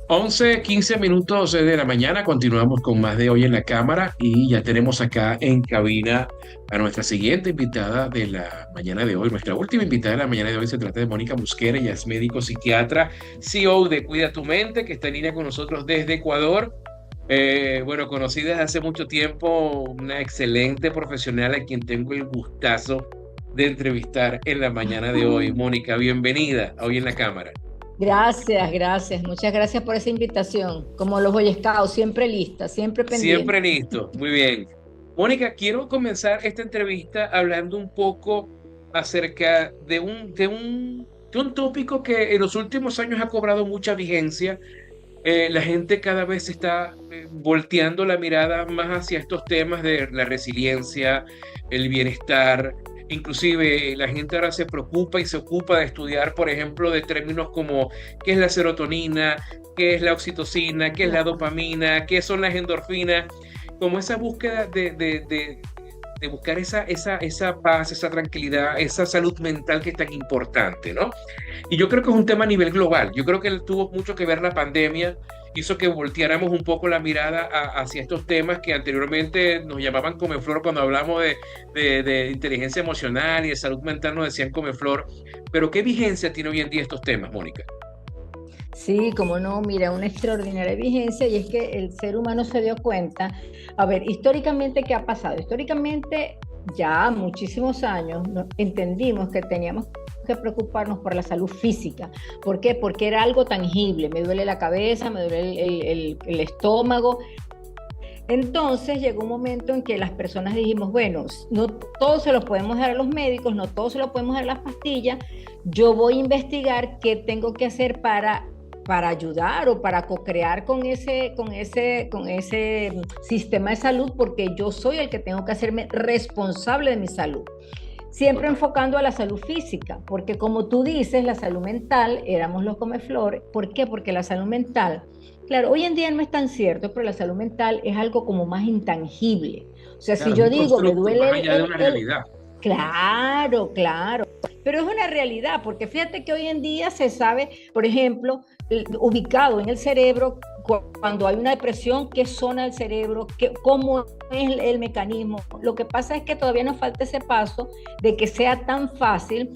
11:15 de la mañana, continuamos con más de Hoy en la Cámara y ya tenemos acá en cabina a nuestra siguiente invitada de la mañana de hoy. Nuestra última invitada de la mañana de hoy se trata de Mónica Mosquera. Ella es médico psiquiatra, CEO de Cuida tu Mente, que está en línea con nosotros desde Ecuador. Bueno, conocida desde hace mucho tiempo, una excelente profesional a quien tengo el gustazo de entrevistar en la mañana de hoy. Mónica, bienvenida a Hoy en la Cámara. Gracias, gracias. Muchas gracias por esa invitación. Como los Boy Scouts, siempre lista, siempre Siempre pendiente. listo, muy bien. Mónica, quiero comenzar esta entrevista hablando un poco acerca de un tópico que en los últimos años ha cobrado mucha vigencia. La gente cada vez está volteando la mirada más hacia estos temas de la resiliencia, el bienestar. Inclusive la gente ahora se preocupa y se ocupa de estudiar, por ejemplo, de términos como qué es la serotonina, qué es la oxitocina, qué es la Claro. dopamina, qué son las endorfinas, como esa búsqueda de buscar esa paz, esa tranquilidad, esa salud mental que es tan importante, ¿no? Y yo creo que es un tema a nivel global. Yo creo que tuvo mucho que ver la pandemia, hizo que volteáramos un poco la mirada hacia estos temas que anteriormente nos llamaban comeflor cuando hablamos de inteligencia emocional y de salud mental, nos decían comeflor. Pero ¿qué vigencia tiene hoy en día estos temas, Mónica? Sí, como no, mira, una extraordinaria vigencia y es que el ser humano se dio cuenta. A ver, históricamente, ¿qué ha pasado? Históricamente, ya muchísimos años, entendimos que teníamos que preocuparnos por la salud física. ¿Por qué? Porque era algo tangible. Me duele la cabeza, me duele el estómago. Entonces llegó un momento en que las personas dijimos, bueno, no todo se lo podemos dar a los médicos, no todo se lo podemos dar a las pastillas, yo voy a investigar qué tengo que hacer para ayudar o para co-crear con ese sistema de salud, porque yo soy el que tengo que hacerme responsable de mi salud. Siempre Total. enfocando a la salud física, porque como tú dices, la salud mental, éramos los comeflores. ¿Por qué? Porque la salud mental, claro, hoy en día no es tan cierto, pero la salud mental es algo como más intangible. O sea, si Claro, es yo un digo, me constructo más duele allá de una realidad. claro, claro, pero es una realidad, porque fíjate que hoy en día se sabe, por ejemplo, ubicado en el cerebro, cuando hay una depresión, qué zona del cerebro, cómo es el mecanismo. Lo que pasa es que todavía nos falta ese paso de que sea tan fácil.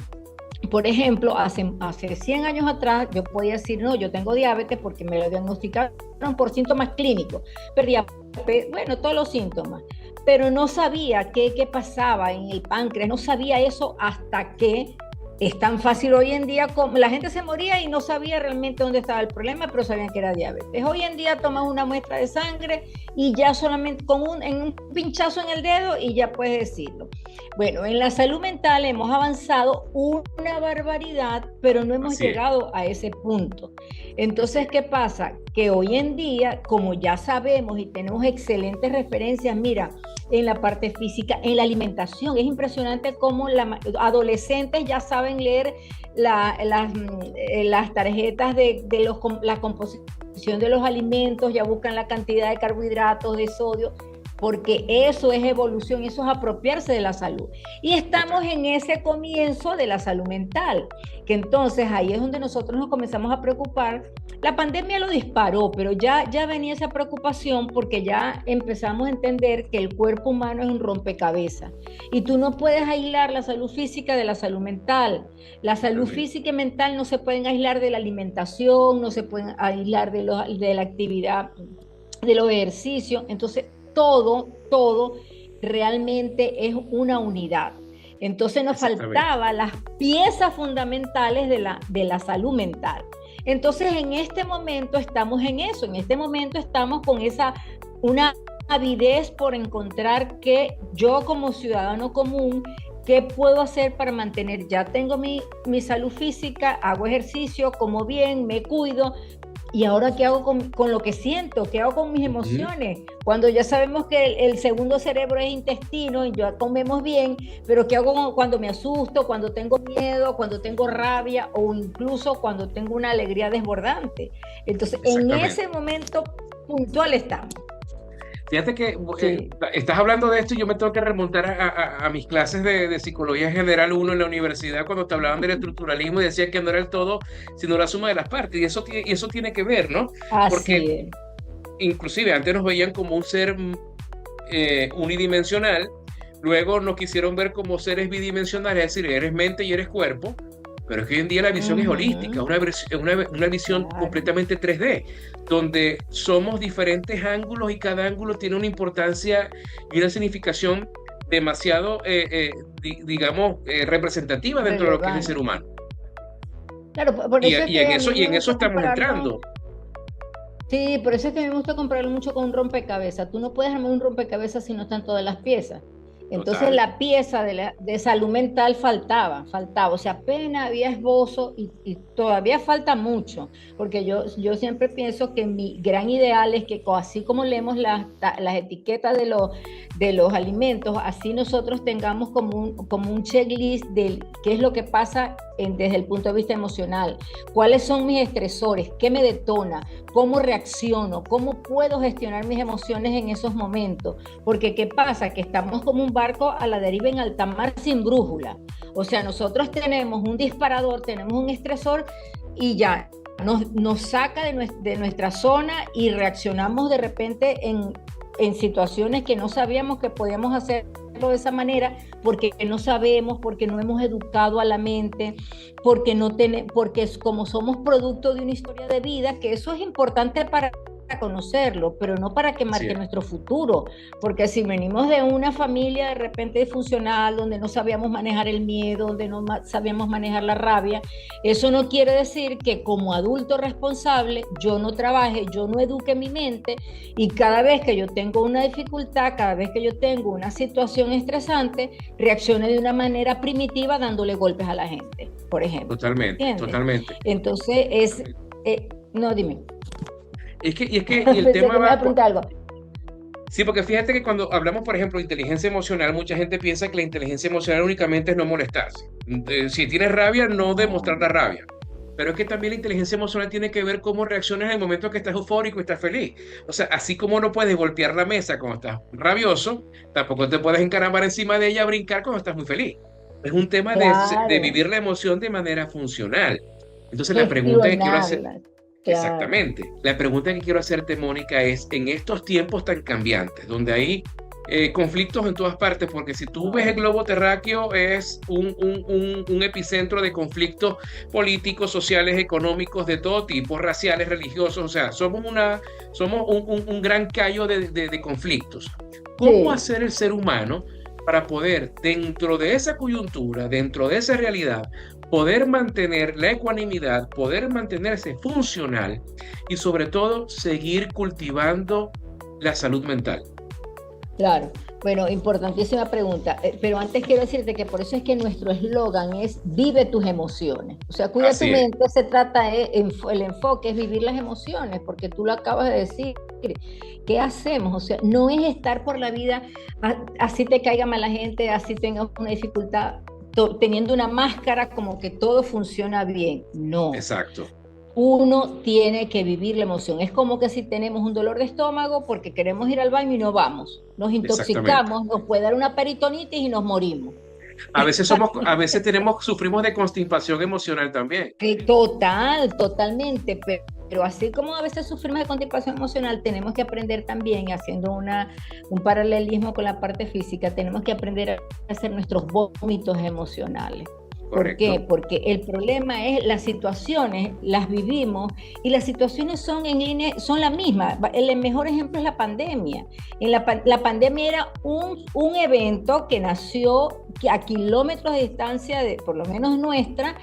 Por ejemplo, hace 100 años atrás yo podía decir, no, yo tengo diabetes porque me lo diagnosticaron por síntomas clínicos, pero diabetes, bueno, todos los síntomas, pero no sabía qué pasaba en el páncreas, no sabía eso hasta que es tan fácil hoy en día, como la gente se moría y no sabía realmente dónde estaba el problema, pero sabían que era diabetes. Hoy en día tomas una muestra de sangre y ya solamente en un pinchazo en el dedo y ya puedes decirlo. Bueno, en la salud mental hemos avanzado una barbaridad, pero no hemos Así es. llegado a ese punto. Entonces, ¿qué pasa? Que hoy en día, como ya sabemos y tenemos excelentes referencias, mira, en la parte física, en la alimentación, es impresionante cómo adolescentes ya saben leer las tarjetas de la composición de los alimentos, ya buscan la cantidad de carbohidratos, de sodio, porque eso es evolución, eso es apropiarse de la salud. Y Total. estamos en ese comienzo de la salud mental, que entonces ahí es donde nosotros nos comenzamos a preocupar. La pandemia lo disparó, pero ya venía esa preocupación porque ya empezamos a entender que el cuerpo humano es un rompecabezas y tú no puedes aislar la salud física de la salud mental. La salud Totalmente. física y mental no se pueden aislar de la alimentación, no se pueden aislar de la actividad, de los ejercicios. Entonces, todo realmente es una unidad. Entonces nos Exactamente. faltaban las piezas fundamentales de la salud mental. Entonces en este momento estamos en eso, en este momento estamos con una avidez por encontrar que yo como ciudadano común, ¿qué puedo hacer para mantener? Ya tengo mi salud física, hago ejercicio, como bien, me cuido, ¿y ahora qué hago con lo que siento? ¿Qué hago con mis Ujú. emociones? Cuando ya sabemos que el segundo cerebro es intestino y ya comemos bien, pero ¿qué hago cuando me asusto, cuando tengo miedo, cuando tengo rabia o incluso cuando tengo una alegría desbordante? Entonces, en Exactamente. ese momento puntual estamos. Fíjate que Sí. estás hablando de esto y yo me tengo que remontar a mis clases de Psicología General uno en la universidad cuando te hablaban del estructuralismo y decían que no era el todo, sino la suma de las partes. Y eso tiene que ver, ¿no? Así Porque es. inclusive antes nos veían como un ser unidimensional, luego nos quisieron ver como seres bidimensionales, es decir, eres mente y eres cuerpo, pero es que hoy en día la visión es holística, Ujú, una visión claro. completamente 3D, donde somos diferentes ángulos y cada ángulo tiene una importancia y una significación demasiado, digamos, representativa dentro de lo que es el ser Relevante. humano. Claro, por eso es que a mí Y me en eso gusta estamos compararlo. entrando. Sí, por eso es que a mí me gusta comprarlo mucho con un rompecabezas. Tú no puedes armar un rompecabezas si no están todas las piezas. Entonces Total. la pieza de salud mental faltaba. O sea, apenas había esbozo y todavía falta mucho, porque yo siempre pienso que mi gran ideal es que así como leemos las etiquetas de los alimentos, así nosotros tengamos como un checklist de qué es lo que pasa desde el punto de vista emocional, cuáles son mis estresores, qué me detona, cómo reacciono, cómo puedo gestionar mis emociones en esos momentos. Porque ¿qué pasa? Que estamos como un barco a la deriva en alta mar sin brújula. O sea, nosotros tenemos un disparador, tenemos un estresor y ya nos saca de nuestra zona y reaccionamos de repente en situaciones que no sabíamos que podíamos hacerlo de esa manera porque no sabemos, porque no hemos educado a la mente, porque como somos producto de una historia de vida, que eso es importante para conocerlo, pero no para que Así marque es. nuestro futuro, porque si venimos de una familia de repente disfuncional, donde no sabíamos manejar el miedo, donde no sabíamos manejar la rabia, eso no quiere decir que como adulto responsable yo no trabaje, yo no eduque mi mente y cada vez que yo tengo una dificultad, cada vez que yo tengo una situación estresante, reaccione de una manera primitiva dándole golpes a la gente, por ejemplo. Totalmente, ¿Entiendes? totalmente. Entonces Totalmente. no, dime. Y el Pensé tema que me iba va, a preguntar algo. sí, porque fíjate que cuando hablamos, por ejemplo, de inteligencia emocional, mucha gente piensa que la inteligencia emocional únicamente es no molestarse. Si tienes rabia, no demostrar No, la rabia. Pero es que también la inteligencia emocional tiene que ver cómo reaccionas en el momento que estás eufórico y estás feliz. O sea, así como no puedes golpear la mesa cuando estás rabioso, tampoco te puedes encaramar encima de ella a brincar cuando estás muy feliz. Es un tema de claro, vivir la emoción de manera funcional. Entonces, la pregunta que quiero hacer, gestionarla, claro. exactamente. La pregunta que quiero hacerte, Mónica, es en estos tiempos tan cambiantes, donde hay conflictos en todas partes, porque si tú ves el Ay, globo terráqueo es un epicentro de conflictos políticos, sociales, económicos, de todo tipo, raciales, religiosos, o sea, somos un gran callo de conflictos. ¿Cómo sí, hacer el ser humano para poder, dentro de esa coyuntura, dentro de esa realidad, poder mantener la ecuanimidad, poder mantenerse funcional y sobre todo seguir cultivando la salud mental? claro. Bueno, importantísima pregunta. Pero antes quiero decirte que por eso es que nuestro eslogan es vive tus emociones. O sea, cuida tu Así es, mente, se trata de, el enfoque es vivir las emociones, porque tú lo acabas de decir. ¿Qué hacemos? O sea, no es estar por la vida, así te caiga mala gente, así tengas una dificultad, teniendo una máscara como que todo funciona bien. No. exacto, Uno tiene que vivir la emoción. Es como que si tenemos un dolor de estómago porque queremos ir al baño y no vamos. Nos exactamente. intoxicamos, nos puede dar una peritonitis y nos morimos. A veces sufrimos de constipación emocional también. Totalmente. Pero así como a veces sufrimos de constipación emocional, tenemos que aprender también, haciendo un paralelismo con la parte física, tenemos que aprender a hacer nuestros vómitos emocionales. ¿Por qué? Correcto. Porque el problema es las situaciones, las vivimos y las situaciones son en línea, son la misma. El mejor ejemplo es la pandemia. La pandemia era un evento que nació a kilómetros de distancia, por lo menos nuestra,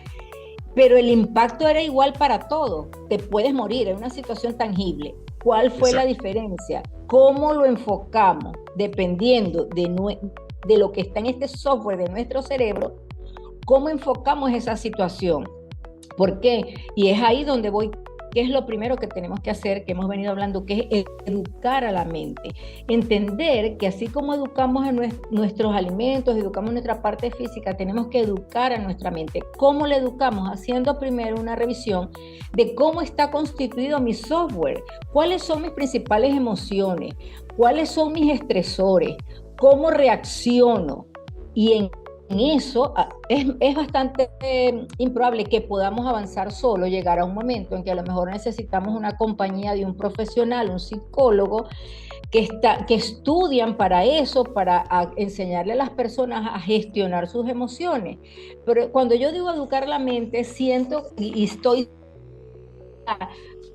pero el impacto era igual para todos. Te puedes morir en una situación tangible. ¿Cuál fue la Exacto. diferencia? ¿Cómo lo enfocamos? Dependiendo de lo que está en este software de nuestro cerebro, ¿cómo enfocamos esa situación? ¿Por qué? Y es ahí donde voy qué es lo primero que tenemos que hacer, que hemos venido hablando, que es educar a la mente. Entender que así como educamos en nuestros alimentos, educamos nuestra parte física, tenemos que educar a nuestra mente. ¿Cómo le educamos? Haciendo primero una revisión de cómo está constituido mi software, cuáles son mis principales emociones, cuáles son mis estresores, cómo reacciono. Y en eso es bastante improbable que podamos avanzar solo, llegar a un momento en que a lo mejor necesitamos una compañía de un profesional, un psicólogo, que estudian para eso, para enseñarle a las personas a gestionar sus emociones. Pero cuando yo digo educar la mente, siento y estoy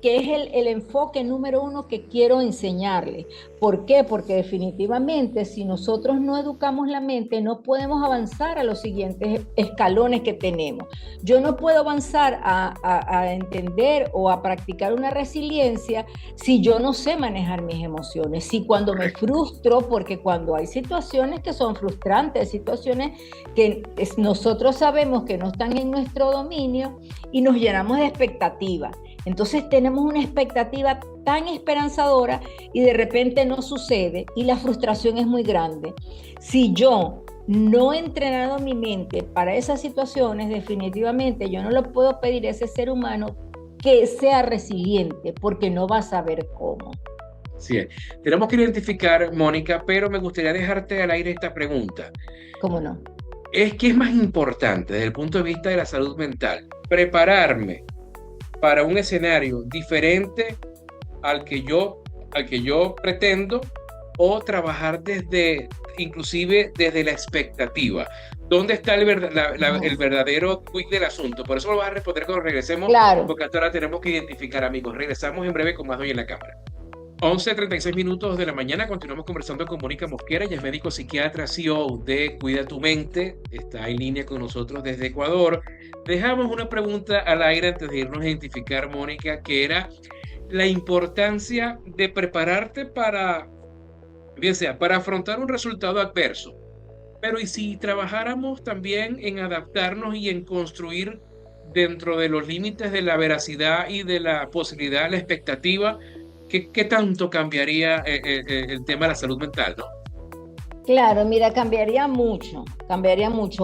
que es el enfoque número uno que quiero enseñarle. ¿Por qué? Porque definitivamente si nosotros no educamos la mente, no podemos avanzar a los siguientes escalones que tenemos. Yo no puedo avanzar a entender o a practicar una resiliencia si yo no sé manejar mis emociones. Si cuando me frustro, porque cuando hay situaciones que son frustrantes, situaciones que nosotros sabemos que no están en nuestro dominio y nos llenamos de expectativas. Entonces tenemos una expectativa tan esperanzadora y de repente no sucede y la frustración es muy grande. Si yo no he entrenado mi mente para esas situaciones, definitivamente yo no le puedo pedir a ese ser humano que sea resiliente porque no va a saber cómo. Sí, tenemos que identificar, Mónica, pero me gustaría dejarte al aire esta pregunta. ¿Cómo no? ¿Qué es más importante desde el punto de vista de la salud mental? ¿Prepararme para un escenario diferente al que yo pretendo, o trabajar inclusive desde la expectativa? ¿Dónde está el verdadero quick del asunto? Por eso lo vas a responder cuando regresemos, claro, porque hasta ahora tenemos que identificar, amigos. Regresamos en breve con más de Hoy en la Cámara. 11:36 de la mañana, continuamos conversando con Mónica Mosquera, ella es médico psiquiatra, CEO de Cuida tu Mente, está en línea con nosotros desde Ecuador. Dejamos una pregunta al aire antes de irnos a identificar, Mónica, que era la importancia de prepararte para, bien sea, para afrontar un resultado adverso. Pero ¿y si trabajáramos también en adaptarnos y en construir dentro de los límites de la veracidad y de la posibilidad, la expectativa? ¿Qué tanto cambiaría el tema de la salud mental, no? Claro, mira, cambiaría mucho.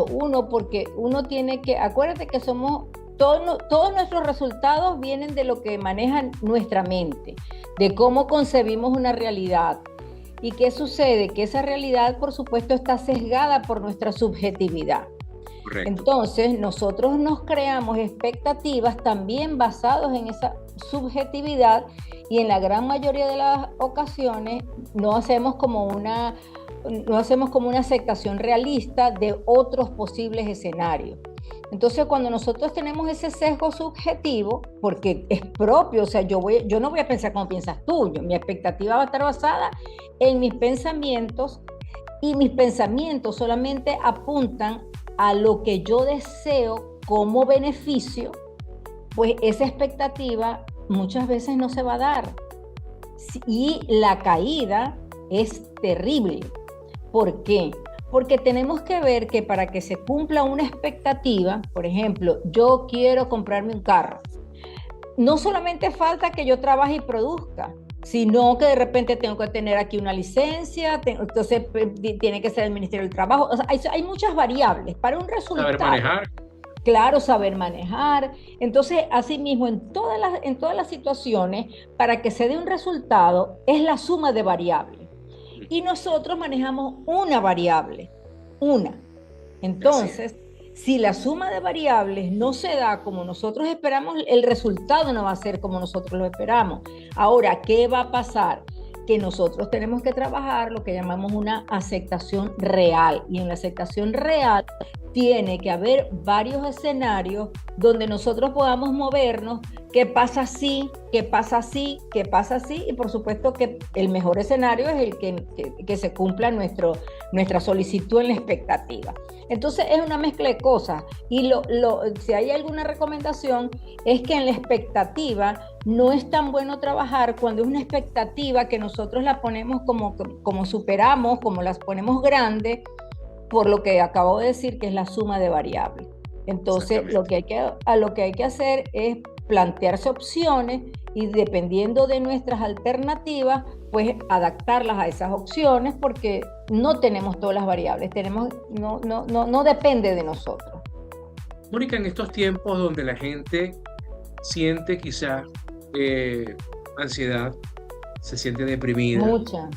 Uno, porque uno tiene que, acuérdate que todos nuestros resultados vienen de lo que maneja nuestra mente, de cómo concebimos una realidad. ¿Y qué sucede? Que esa realidad, por supuesto, está sesgada por nuestra subjetividad. Correcto. Entonces, nosotros nos creamos expectativas también basados en esa subjetividad y en la gran mayoría de las ocasiones no hacemos como una aceptación realista de otros posibles escenarios. Entonces, cuando nosotros tenemos ese sesgo subjetivo, porque es propio, o sea, yo no voy a pensar como piensas tú, mi expectativa va a estar basada en mis pensamientos y mis pensamientos solamente apuntan a lo que yo deseo como beneficio, pues esa expectativa muchas veces no se va a dar. Y la caída es terrible. ¿Por qué? Porque tenemos que ver que para que se cumpla una expectativa, por ejemplo, yo quiero comprarme un carro, no solamente falta que yo trabaje y produzca, sino que de repente tengo que tener aquí una licencia, entonces tiene que ser el Ministerio del Trabajo. O sea, hay muchas variables para un resultado. Saber manejar. Claro, saber manejar. Entonces, asimismo, en todas las situaciones, para que se dé un resultado, es la suma de variables. Y nosotros manejamos una variable, una. Entonces, si la suma de variables no se da como nosotros esperamos, el resultado no va a ser como nosotros lo esperamos. Ahora, ¿qué va a pasar? Que nosotros tenemos que trabajar lo que llamamos una aceptación real. Y en la aceptación real tiene que haber varios escenarios donde nosotros podamos movernos, qué pasa así, qué pasa así, qué pasa así, y por supuesto que el mejor escenario es el que se cumpla nuestra solicitud en la expectativa. Entonces es una mezcla de cosas, y si hay alguna recomendación es que en la expectativa no es tan bueno trabajar cuando es una expectativa que nosotros la ponemos como superamos, como las ponemos grandes, por lo que acabo de decir, que es la suma de variables. Entonces, lo que hay que hacer es plantearse opciones y dependiendo de nuestras alternativas, pues adaptarlas a esas opciones porque no tenemos todas las variables, no depende de nosotros. Mónica, en estos tiempos donde la gente siente quizá ansiedad, se siente deprimida, Mucha.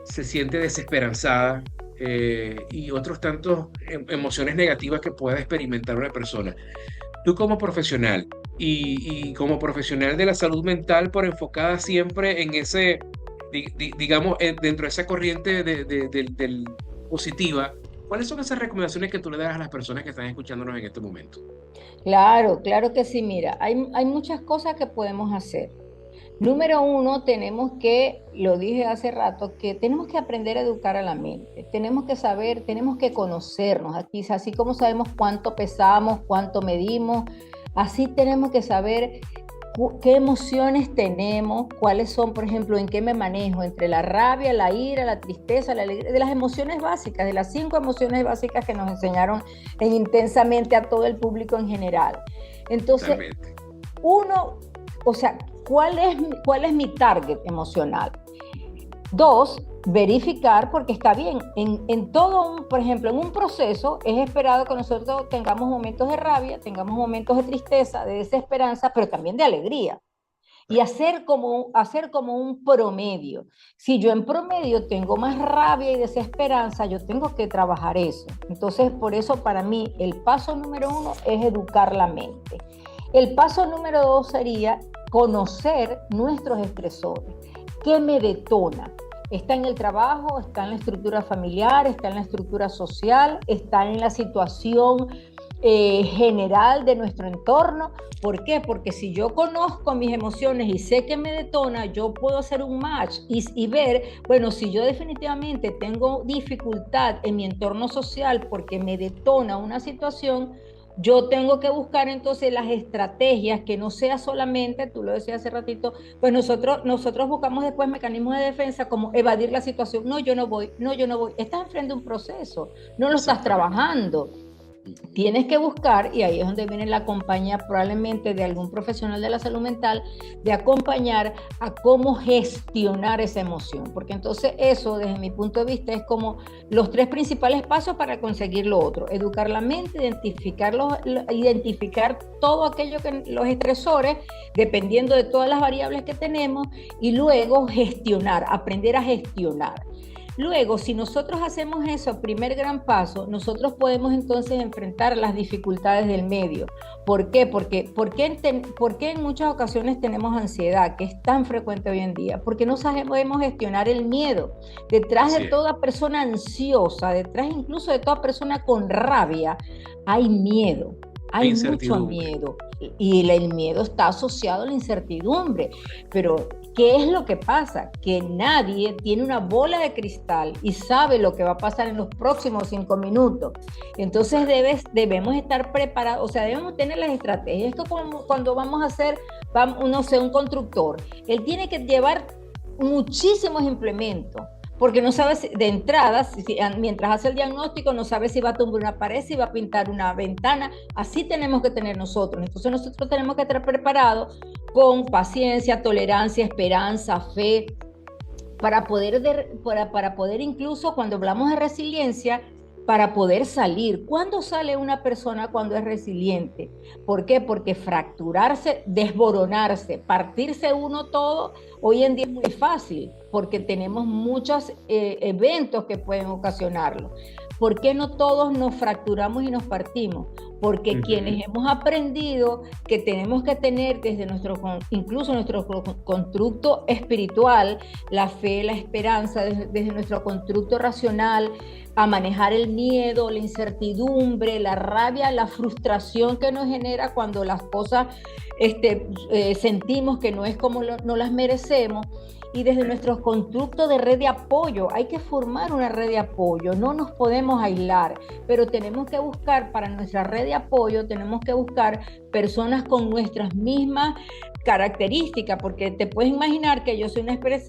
se siente desesperanzada y otros tantos emociones negativas que pueda experimentar una persona. Tú como profesional y como profesional de la salud mental, por enfocada siempre en ese, digamos, dentro de esa corriente del positiva, ¿cuáles son esas recomendaciones que tú le das a las personas que están escuchándonos en este momento? Claro, claro que sí. Mira, hay muchas cosas que podemos hacer. Número uno, tenemos que, lo dije hace rato, que tenemos que aprender a educar a la mente. Tenemos que saber, tenemos que conocernos. Aquí, así como sabemos cuánto pesamos, cuánto medimos, así tenemos que saber qué emociones tenemos, cuáles son, por ejemplo, en qué me manejo, entre la rabia, la ira, la tristeza, la alegría, de las emociones básicas, de las 5 emociones básicas que nos enseñaron intensamente a todo el público en general. Entonces, Totalmente. uno, o sea, ¿cuál es mi target emocional? Dos, verificar, porque está bien, en todo, por ejemplo, en un proceso es esperado que nosotros tengamos momentos de rabia, tengamos momentos de tristeza, de desesperanza, pero también de alegría. Y hacer como un promedio. Si yo en promedio tengo más rabia y desesperanza, yo tengo que trabajar eso. Entonces, por eso para mí el paso número 1 es educar la mente. El paso número 2 sería conocer nuestros estresores. ¿Qué me detona? Está en el trabajo, está en la estructura familiar, está en la estructura social, está en la situación general de nuestro entorno. ¿Por qué? Porque si yo conozco mis emociones y sé que me detona, yo puedo hacer un match y ver, bueno, si yo definitivamente tengo dificultad en mi entorno social porque me detona una situación, yo tengo que buscar entonces las estrategias que no sea solamente, tú lo decías hace ratito, pues nosotros buscamos después mecanismos de defensa como evadir la situación. No, yo no voy, no, yo no voy. Estás enfrente de un proceso, no lo estás trabajando. Tienes que buscar, y ahí es donde viene la compañía probablemente de algún profesional de la salud mental, de acompañar a cómo gestionar esa emoción, porque entonces eso, desde mi punto de vista, es como los 3 principales pasos para conseguir lo otro: educar la mente, identificar todo aquello que los estresores, dependiendo de todas las variables que tenemos, y luego gestionar, aprender a gestionar. Luego, si nosotros hacemos eso, primer gran paso, nosotros podemos entonces enfrentar las dificultades del medio. ¿Por qué? ¿Por qué en muchas ocasiones tenemos ansiedad, que es tan frecuente hoy en día? Porque no sabemos gestionar el miedo. Detrás de toda persona ansiosa, detrás incluso de toda persona con rabia, hay miedo. Hay mucho miedo y el miedo está asociado a la incertidumbre, pero ¿qué es lo que pasa? Que nadie tiene una bola de cristal y sabe lo que va a pasar en los próximos 5 minutos. Entonces debemos estar preparados, o sea, debemos tener las estrategias. Es como cuando vamos a hacer, no sé, un constructor, él tiene que llevar muchísimos implementos, porque no sabe de entrada, mientras hace el diagnóstico, no sabe si va a tumbar una pared, si va a pintar una ventana. Así tenemos que tener nosotros. Entonces nosotros tenemos que estar preparados con paciencia, tolerancia, esperanza, fe, para poder incluso, cuando hablamos de resiliencia, para poder salir. ¿Cuándo sale una persona cuando es resiliente? ¿Por qué? Porque fracturarse, desboronarse, partirse uno todo, hoy en día es muy fácil, porque tenemos muchos eventos que pueden ocasionarlo. ¿Por qué no todos nos fracturamos y nos partimos? Porque quienes hemos aprendido que tenemos que tener desde incluso nuestro constructo espiritual, la fe, la esperanza, desde nuestro constructo racional, a manejar el miedo, la incertidumbre, la rabia, la frustración que nos genera cuando las cosas sentimos que no es como no las merecemos. Y desde nuestros constructos de red de apoyo, hay que formar una red de apoyo, no nos podemos aislar, pero tenemos que buscar para nuestra red de apoyo, tenemos que buscar personas con nuestras mismas características, porque te puedes imaginar que yo soy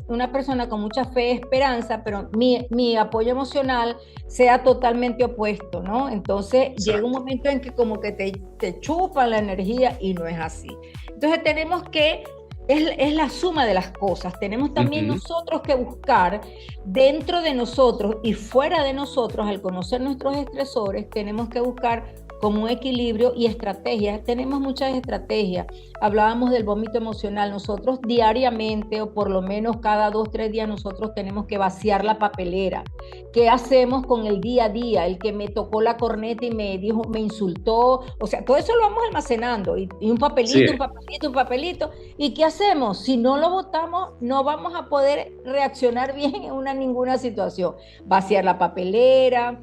una persona con mucha fe y esperanza, pero mi apoyo emocional sea totalmente opuesto, ¿no? Entonces llega un momento en que como que te chupa la energía y no es así. Entonces tenemos que, es la suma de las cosas, tenemos también nosotros que buscar dentro de nosotros y fuera de nosotros, al conocer nuestros estresores, tenemos que buscar como un equilibrio y estrategias. Tenemos muchas estrategias. Hablábamos del vómito emocional. Nosotros diariamente o por lo menos cada 2, 3 días nosotros tenemos que vaciar la papelera. ¿Qué hacemos con el día a día? El que me tocó la corneta y me dijo, me insultó. O sea, todo eso lo vamos almacenando y un papelito, sí, un papelito, un papelito. ¿Y qué hacemos? Si no lo votamos, no vamos a poder reaccionar bien en ninguna situación. Vaciar la papelera,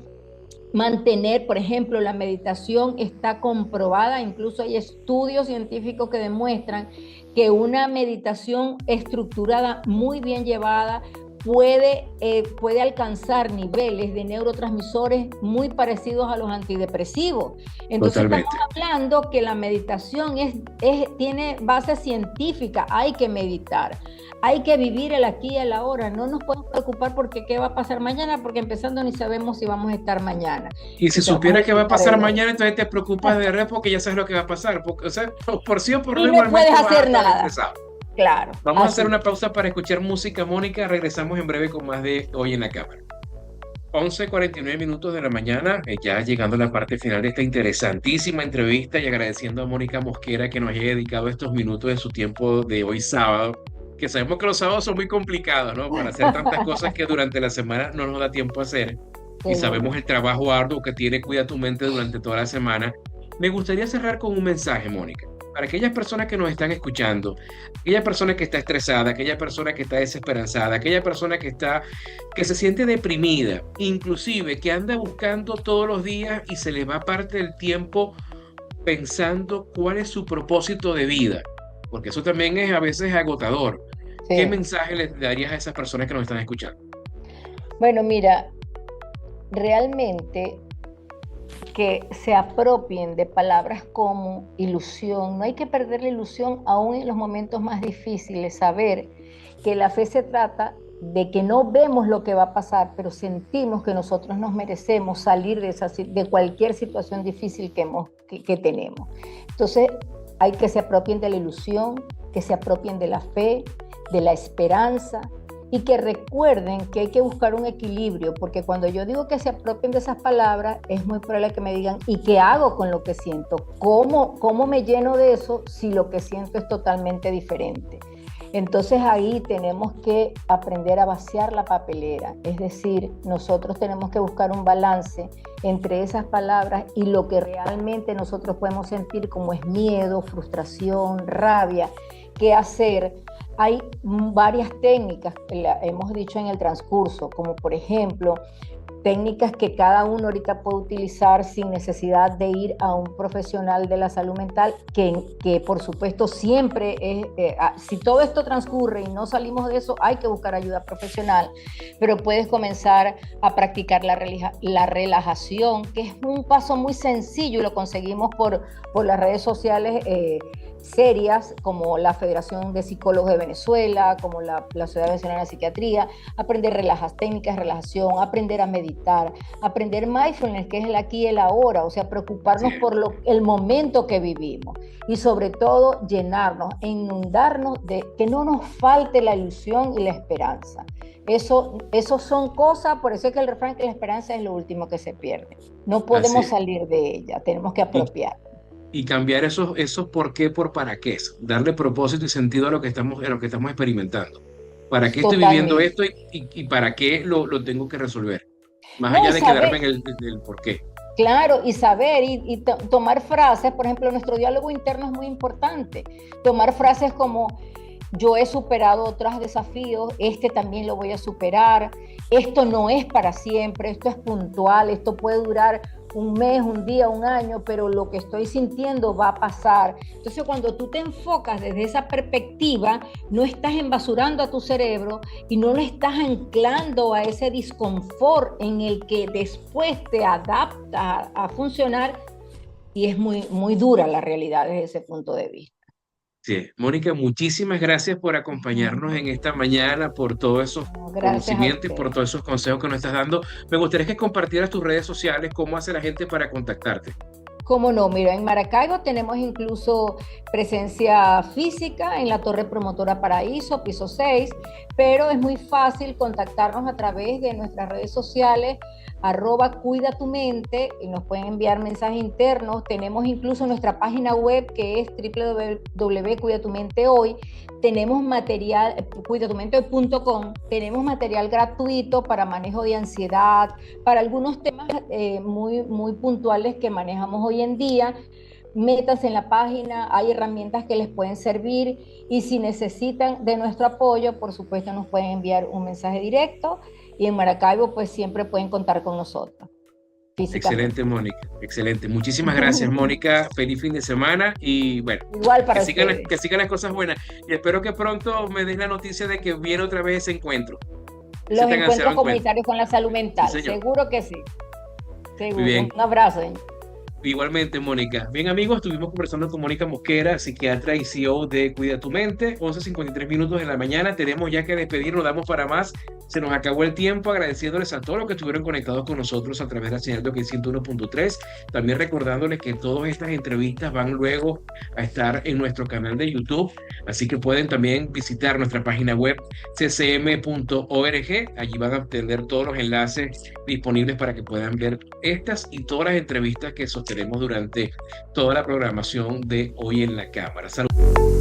mantener, por ejemplo, la meditación está comprobada, incluso hay estudios científicos que demuestran que una meditación estructurada, muy bien llevada, puede alcanzar niveles de neurotransmisores muy parecidos a los antidepresivos. Entonces totalmente. Estamos hablando que la meditación tiene base científica, hay que meditar. Hay que vivir el aquí y el ahora, no nos podemos preocupar porque qué va a pasar mañana, porque empezando ni sabemos si vamos a estar mañana. Y si supiera que va a pasar mañana, entonces te preocupas de re porque ya sabes lo que va a pasar, porque, o sea, por sí o por no, no puedes hacer nada. Claro. Vamos a hacer una pausa para escuchar música, Mónica, regresamos en breve con más de Hoy en la Cámara. 11:49 minutos de la mañana, ya llegando a la parte final de esta interesantísima entrevista y agradeciendo a Mónica Mosquera que nos haya dedicado estos minutos de su tiempo de hoy sábado, que sabemos que los sábados son muy complicados, ¿no? Para hacer tantas cosas que durante la semana no nos da tiempo a hacer. Y sabemos el trabajo arduo que tiene Cuida tu Mente durante toda la semana. Me gustaría cerrar con un mensaje, Mónica, para aquellas personas que nos están escuchando, aquella persona que está estresada, aquella persona que está desesperanzada, aquella persona que se siente deprimida, inclusive que anda buscando todos los días y se le va parte del tiempo pensando cuál es su propósito de vida, porque eso también es a veces agotador. Sí. ¿Qué mensaje le darías a esas personas que nos están escuchando? Bueno, mira, realmente que se apropien de palabras como ilusión. No hay que perder la ilusión aún en los momentos más difíciles. Saber que la fe se trata de que no vemos lo que va a pasar, pero sentimos que nosotros nos merecemos salir de cualquier situación difícil que tenemos. Entonces, hay que se apropien de la ilusión, que se apropien de la fe, de la esperanza, y que recuerden que hay que buscar un equilibrio, porque cuando yo digo que se apropien de esas palabras, es muy probable que me digan, ¿y qué hago con lo que siento? ¿Cómo me lleno de eso si lo que siento es totalmente diferente? Entonces ahí tenemos que aprender a vaciar la papelera, es decir, nosotros tenemos que buscar un balance entre esas palabras y lo que realmente nosotros podemos sentir como es miedo, frustración, rabia. ¿Qué hacer? Hay varias técnicas que hemos dicho en el transcurso, como por ejemplo, técnicas que cada uno ahorita puede utilizar sin necesidad de ir a un profesional de la salud mental, que por supuesto siempre es, si todo esto transcurre y no salimos de eso, hay que buscar ayuda profesional, pero puedes comenzar a practicar la relajación, que es un paso muy sencillo y lo conseguimos por las redes sociales serias como la Federación de Psicólogos de Venezuela, como la Sociedad Venezolana de Psiquiatría, aprender técnicas de relajación, aprender a meditar, aprender mindfulness, que es el aquí y el ahora, o sea, preocuparnos por el momento que vivimos y sobre todo llenarnos, inundarnos de que no nos falte la ilusión y la esperanza. Eso son cosas, por eso es que el refrán que la esperanza es lo último que se pierde. No podemos salir de ella, tenemos que apropiar. Y cambiar esos por qué por para qué, darle propósito y sentido a lo que estamos experimentando. ¿Para qué estoy viviendo esto y para qué lo tengo que resolver? Más allá de quedarme en el por qué. Claro, y saber y tomar frases, por ejemplo, nuestro diálogo interno es muy importante. Tomar frases como: yo he superado otros desafíos, también lo voy a superar, esto no es para siempre, esto es puntual, esto puede durar un mes, un día, un año, pero lo que estoy sintiendo va a pasar. Entonces, cuando tú te enfocas desde esa perspectiva, no estás embasurando a tu cerebro y no lo estás anclando a ese disconfort en el que después te adapta a funcionar, y es muy, muy dura la realidad desde ese punto de vista. Sí, Mónica, muchísimas gracias por acompañarnos en esta mañana, por todos esos conocimientos y por todos esos consejos que nos estás dando. Me gustaría que compartieras tus redes sociales, cómo hace la gente para contactarte. Cómo no, mira, en Maracaibo tenemos incluso presencia física en la Torre Promotora Paraíso, piso 6, pero es muy fácil contactarnos a través de nuestras redes sociales, @cuida tu mente, y nos pueden enviar mensajes internos. Tenemos incluso nuestra página web que es www.cuidatumentehoy. Tenemos material, cuidatumentehoy.com, tenemos material gratuito para manejo de ansiedad, para algunos temas muy puntuales que manejamos hoy en día. Métanse en la página, hay herramientas que les pueden servir, y si necesitan de nuestro apoyo, por supuesto nos pueden enviar un mensaje directo, y en Maracaibo pues siempre pueden contar con nosotros físicamente. Excelente, Mónica, excelente. Muchísimas gracias, Mónica. Feliz fin de semana y bueno, Igual para ustedes. que sigan las cosas buenas. Y espero que pronto me des la noticia de que viene otra vez ese encuentro. Los encuentros comunitarios con la salud mental, Sí, seguro que sí. Seguro. Muy bien. Un abrazo. Igualmente, Mónica. Bien, amigos, estuvimos conversando con Mónica Mosquera, psiquiatra y CEO de Cuida tu Mente. 11:53 de la mañana. Tenemos ya que despedirnos, damos para más. Se nos acabó el tiempo, agradeciéndoles a todos los que estuvieron conectados con nosotros a través de la señal de OK 101.3. También recordándoles que todas estas entrevistas van luego a estar en nuestro canal de YouTube. Así que pueden también visitar nuestra página web ccm.org. Allí van a obtener todos los enlaces disponibles para que puedan ver estas y todas las entrevistas que sostenemos durante toda la programación de Hoy en la Cámara. Saludos.